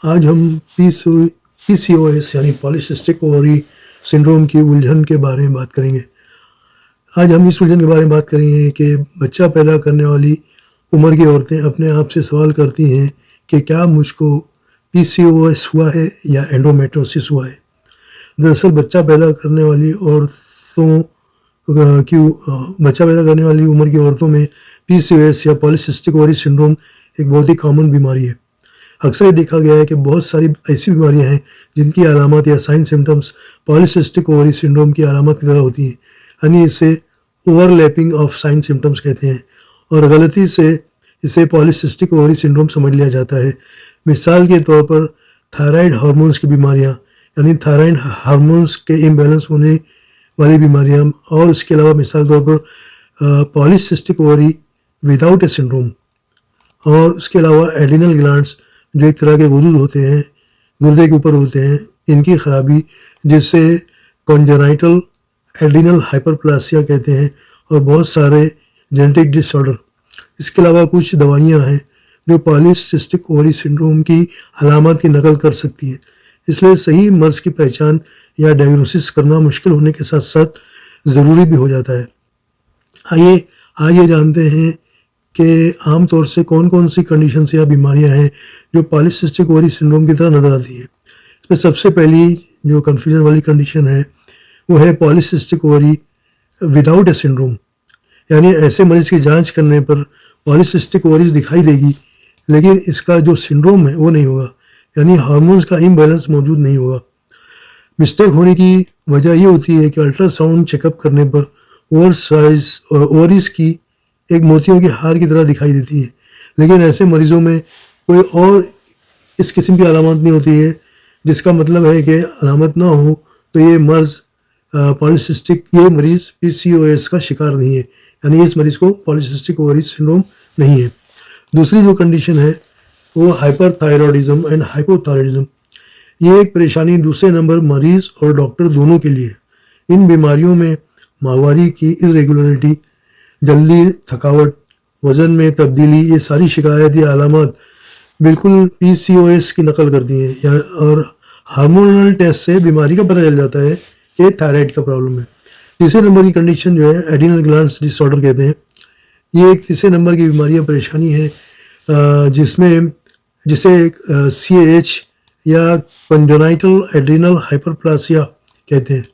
आज हम पीसीओएस यानी पॉलीसिस्टिक ओवरी सिंड्रोम की उलझन के बारे में बात करेंगे। आज हम इस उलझन के बारे में बात करेंगे कि बच्चा पैदा करने वाली उम्र की औरतें अपने आप से सवाल करती हैं कि क्या मुझको पीसीओएस हुआ है या एंडोमेट्रोसिस हुआ है। दरअसल बच्चा पैदा करने वाली उम्र की औरतों में पीसीओएस या पॉलीसिस्टिक ओवरी सिंड्रोम एक बहुत ही कॉमन बीमारी है। अक्सर ये देखा गया है कि बहुत सारी ऐसी बीमारियां हैं जिनकी अलामत या sign symptoms polycystic ovary syndrome की अलामत की तरह होती हैं, यानी इसे ओवरलैपिंग ऑफ साइन सिम्टम्स कहते हैं और गलती से इसे पॉलीसिस्टिक ओवरी सिंड्रोम समझ लिया जाता है। मिसाल के तौर पर थायराइड हार्मोन्स की बीमारियां यानी थायराइड हार्मोन्स के इम्बैलेंस होने वाली बीमारियां और इसके अलावा मिसाल के तौर पर पॉलीसिस्टिक ओवरी विदाउट ए सिंड्रोम और उसके अलावा एडिनल ग्लैंड्स जो एक तरह के गुरुद होते हैं, गुर्दे के ऊपर होते हैं, इनकी खराबी जिससे कॉन्जेनाइटल एडिनल हाइपरप्लासिया कहते हैं और बहुत सारे जेनेटिक डिसऑर्डर। इसके अलावा कुछ दवाइयां हैं जो पॉलीसिस्टिक ओवरी सिंड्रोम की अलामत की नकल कर सकती हैं। इसलिए सही मर्ज की पहचान या डायग्नोसिस करना मुश्किल होने के साथ साथ ज़रूरी भी हो जाता है। आइए आज ये जानते हैं कि आमतौर से कौन कौन सी कंडीशंस या बीमारियां हैं जो पॉलीसिस्टिक ओवरी सिंड्रोम की तरह नज़र आती हैं। इसमें सबसे पहली जो कन्फ्यूजन वाली कंडीशन है वो है पॉलीसिस्टिक ओवरी विदाउट ए सिंड्रोम, यानी ऐसे मरीज की जांच करने पर पॉलीसिस्टिक ओवरीज दिखाई देगी लेकिन इसका जो सिंड्रोम है वो नहीं होगा, यानी हार्मोन्स का इम्बैलेंस मौजूद नहीं होगा। मिस्टेक होने की वजह ये होती है कि अल्ट्रासाउंड चेकअप करने पर ओवर साइज ओवरीज की एक मोतियों के हार की तरह दिखाई देती है, लेकिन ऐसे मरीजों में कोई और इस किस्म की अलामत नहीं होती है, जिसका मतलब है कि अलामत ना हो तो ये मरीज पीसीओएस का शिकार नहीं है, यानी इस मरीज को पॉलीसिस्टिक ओवरी सिंड्रोम नहीं है। दूसरी जो कंडीशन है वो हाइपरथायरॉयडिज्म एंड हाइपोथायरॉयडिज्म। ये एक परेशानी दूसरे नंबर मरीज और डॉक्टर दोनों के लिए। इन बीमारियों में माहवारी की इरेगुलरिटी, जल्दी थकावट, वज़न में तब्दीली, ये सारी शिकायत या अलामत बिल्कुल पीसीओएस की नकल करती हैं और हार्मोनल टेस्ट से बीमारी का पता चल जाता है कि थायराइड का प्रॉब्लम है। तीसरे नंबर की कंडीशन जो है एडिनल ग्लैंड्स डिसऑर्डर कहते हैं। ये एक तीसरे नंबर की बीमारी या परेशानी है जिसे CAH या कंजोनाइटल एड्रिनल हाइपरप्लासिया कहते हैं।